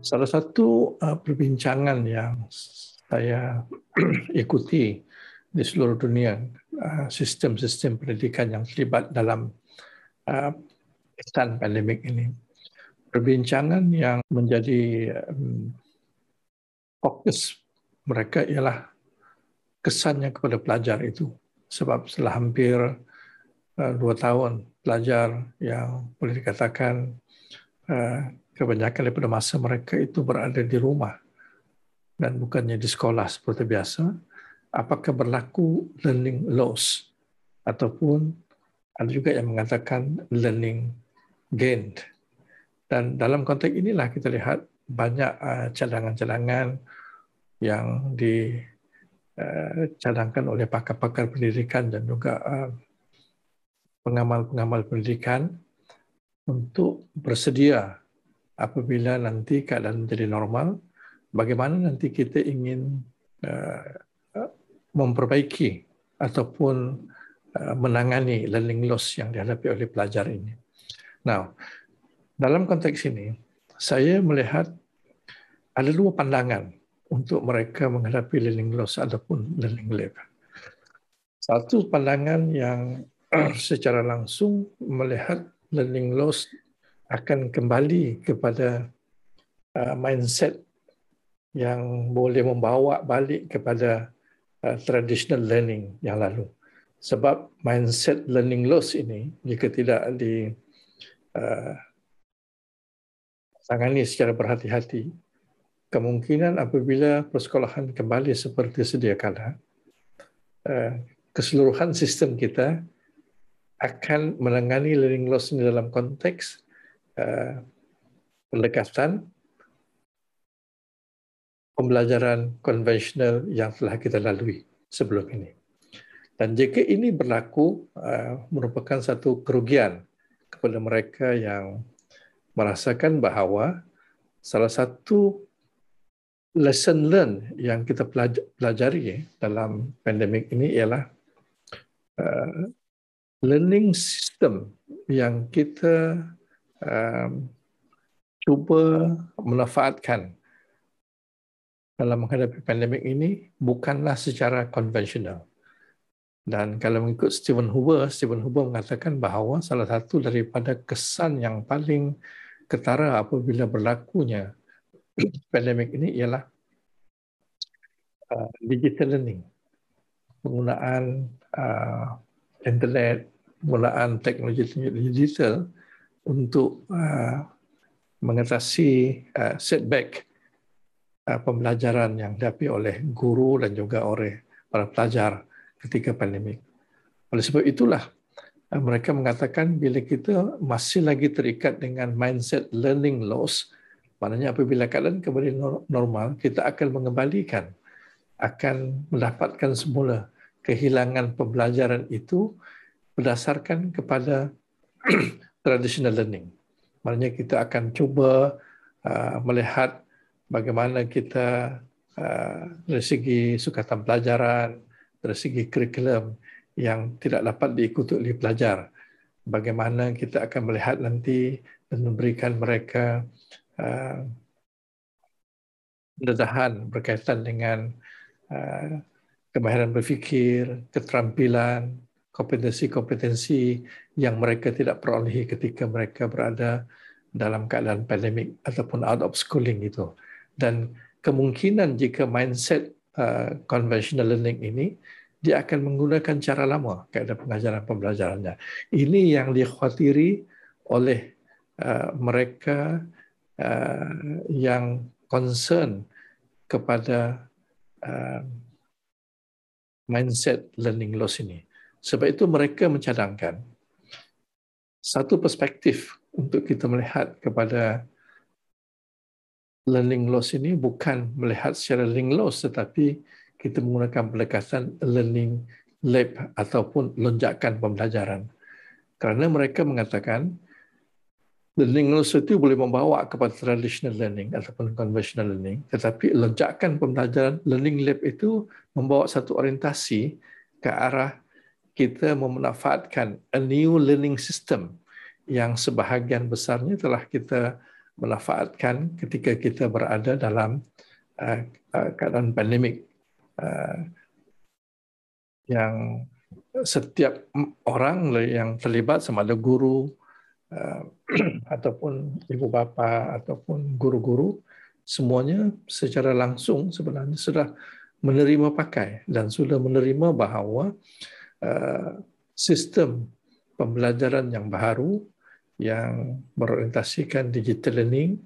Salah satu perbincangan yang saya ikuti di seluruh dunia, sistem-sistem pendidikan yang terlibat dalam kesan pandemik ini. Perbincangan yang menjadi fokus mereka ialah kesannya kepada pelajar itu. Sebab setelah hampir 2 tahun pelajar yang boleh dikatakan kebanyakan daripada masa mereka itu berada di rumah dan bukannya di sekolah seperti biasa, apakah berlaku learning loss ataupun ada juga yang mengatakan learning gain. Dan dalam konteks inilah kita lihat banyak cadangan-cadangan yang dicadangkan oleh pakar-pakar pendidikan dan juga pengamal-pengamal pendidikan untuk bersedia apabila nanti keadaan menjadi normal, bagaimana nanti kita ingin memperbaiki ataupun menangani learning loss yang dihadapi oleh pelajar ini. Nah, dalam konteks ini, saya melihat ada 2 pandangan untuk mereka menghadapi learning loss ataupun learning gap. Satu pandangan yang secara langsung melihat learning loss akan kembali kepada mindset yang boleh membawa balik kepada traditional learning yang lalu. Sebab mindset learning loss ini, jika tidak ditangani secara berhati-hati, kemungkinan apabila persekolahan kembali seperti sedia kala, keseluruhan sistem kita akan menangani learning loss ini dalam konteks pendekatan pembelajaran konvensional yang telah kita lalui sebelum ini. Dan jika ini berlaku, merupakan satu kerugian kepada mereka yang merasakan bahawa salah satu lesson learn yang kita pelajari dalam pandemik ini ialah learning system yang kita cuba manfaatkan dalam menghadapi pandemik ini bukanlah secara konvensional. Dan kalau mengikut Stephen Hoover mengatakan bahawa salah satu daripada kesan yang paling ketara apabila berlakunya pandemik ini ialah digital learning. Penggunaan internet, penggunaan teknologi digital untuk mengatasi setback pembelajaran yang dihadapi oleh guru dan juga oleh para pelajar ketika pandemik. Oleh sebab itulah mereka mengatakan bila kita masih lagi terikat dengan mindset learning loss, maknanya apabila keadaan kembali normal, kita akan mengembalikan, akan mendapatkan semula kehilangan pembelajaran itu berdasarkan kepada traditional learning. Maknanya kita akan cuba melihat bagaimana kita dari segi sukatan pelajaran, dari segi kurikulum yang tidak dapat diikuti oleh pelajar. Bagaimana kita akan melihat nanti dan memberikan mereka pendedahan berkaitan dengan kemahiran berfikir, keterampilan, kompetensi-kompetensi yang mereka tidak perolehi ketika mereka berada dalam keadaan pandemik ataupun out of schooling itu. Dan kemungkinan jika mindset conventional learning ini, dia akan menggunakan cara lama kaedah pengajaran pembelajarannya. Ini yang dikhawatiri oleh mereka yang concern kepada mindset learning loss ini. Sebab itu mereka mencadangkan satu perspektif untuk kita melihat kepada learning loss ini bukan melihat secara learning loss tetapi kita menggunakan pendekatan learning lab ataupun lonjakan pembelajaran. Kerana mereka mengatakan learning loss itu boleh membawa kepada traditional learning ataupun conventional learning, tetapi lonjakan pembelajaran learning lab itu membawa satu orientasi ke arah kita memanfaatkan a new learning system yang sebahagian besarnya telah kita manfaatkan ketika kita berada dalam keadaan pandemik yang setiap orang yang terlibat, sama ada guru ataupun ibu bapa ataupun guru-guru, semuanya secara langsung sebenarnya sudah menerima pakai dan sudah menerima bahawa sistem pembelajaran yang baru yang berorientasikan digital learning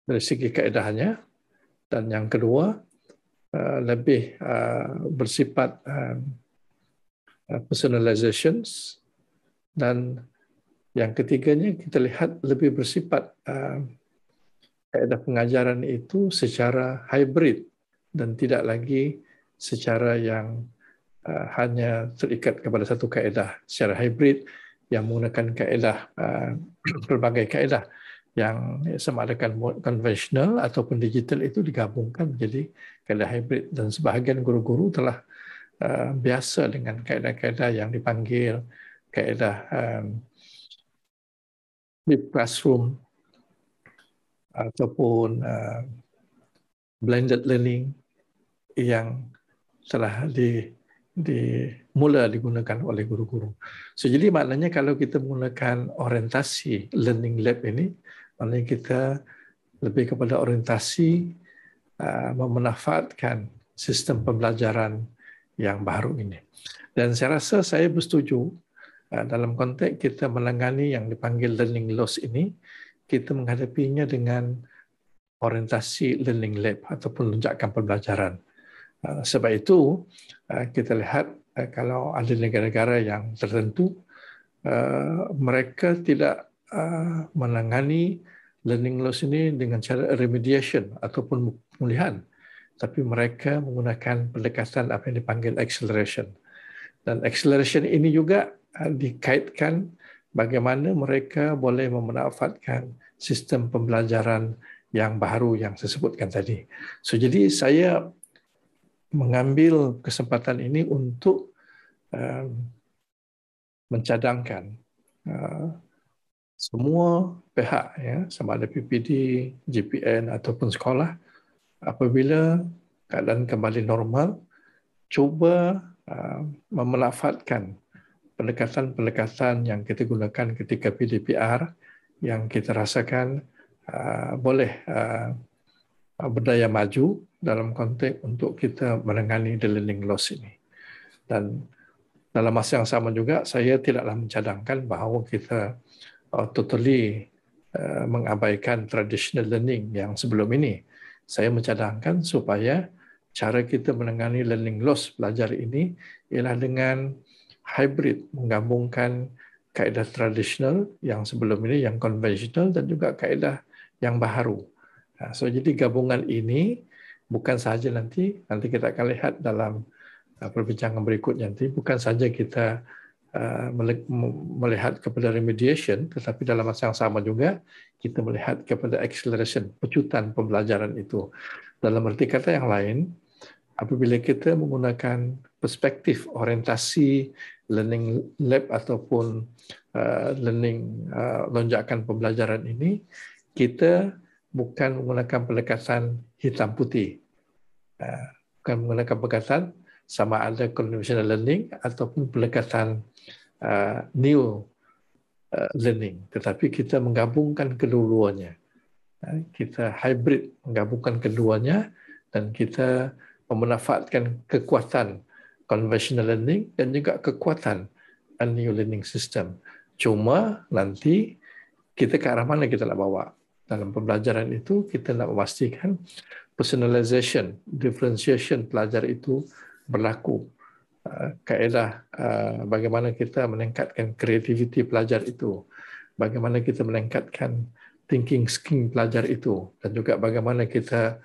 dari segi kaedahnya, dan yang kedua lebih bersifat personalizations, dan yang ketiganya kita lihat lebih bersifat kaedah pengajaran itu secara hybrid dan tidak lagi secara yang hanya terikat kepada satu kaedah. Secara hybrid yang menggunakan kaedah pelbagai kaedah yang sama ada konvensional ataupun digital itu digabungkan menjadi kaedah hybrid, dan sebahagian guru-guru telah biasa dengan kaedah-kaedah yang dipanggil kaedah deep classroom ataupun blended learning yang telah mula digunakan oleh guru-guru. So, jadi maknanya kalau kita menggunakan orientasi learning lab ini, maknanya kita lebih kepada orientasi memanfaatkan sistem pembelajaran yang baru ini. Dan saya rasa saya bersetuju dalam konteks kita menangani yang dipanggil learning loss ini, kita menghadapinya dengan orientasi learning lab ataupun lonjakan pembelajaran. Sebab itu kita lihat kalau ada negara-negara yang tertentu mereka tidak menangani learning loss ini dengan cara remediation ataupun pemulihan, tapi mereka menggunakan pendekatan apa yang dipanggil acceleration. Dan acceleration ini juga dikaitkan bagaimana mereka boleh memanfaatkan sistem pembelajaran yang baru yang saya sebutkan tadi. So, jadi saya mengambil kesempatan ini untuk mencadangkan semua pihak, ya, sama ada PPD, GPN ataupun sekolah, apabila keadaan kembali normal, cuba memanfaatkan pendekatan-pendekatan yang kita gunakan ketika PDPR yang kita rasakan boleh berdaya maju dalam konteks untuk kita menangani the learning loss ini. Dan dalam masa yang sama juga, saya tidaklah mencadangkan bahawa kita totally mengabaikan traditional learning yang sebelum ini. Saya mencadangkan supaya cara kita menangani learning loss belajar ini ialah dengan hybrid, menggabungkan kaedah tradisional yang sebelum ini, yang konvensional, dan juga kaedah yang baru. So, jadi gabungan ini bukan sahaja nanti kita akan lihat dalam perbincangan berikutnya nanti, bukan saja kita melihat kepada remediation, tetapi dalam masa yang sama juga kita melihat kepada acceleration, pecutan pembelajaran itu. Dalam arti kata yang lain, apabila kita menggunakan perspektif orientasi learning lab ataupun learning lonjakan pembelajaran ini, kita bukan menggunakan pendekatan hitam putih, bukan menggunakan pendekatan sama ada conventional learning ataupun pendekatan new learning, tetapi kita menggabungkan kedua-duanya. Kita hybrid, menggabungkan keduanya, dan kita memanfaatkan kekuatan conventional learning dan juga kekuatan new learning system. Cuma nanti kita ke arah mana kita nak bawa? Dalam pembelajaran itu kita nak memastikan personalization, differentiation pelajar itu berlaku. Kaedah bagaimana kita meningkatkan kreativiti pelajar itu, bagaimana kita meningkatkan thinking skill pelajar itu, dan juga bagaimana kita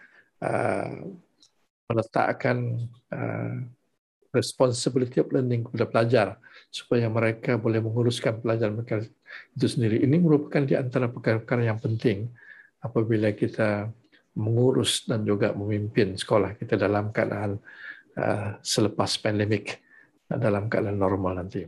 meletakkan responsibility of learning kepada pelajar supaya mereka boleh menguruskan pelajar mereka itu sendiri. Ini merupakan di antara perkara-perkara yang penting apabila kita mengurus dan juga memimpin sekolah kita dalam keadaan selepas pandemik, dalam keadaan normal nanti.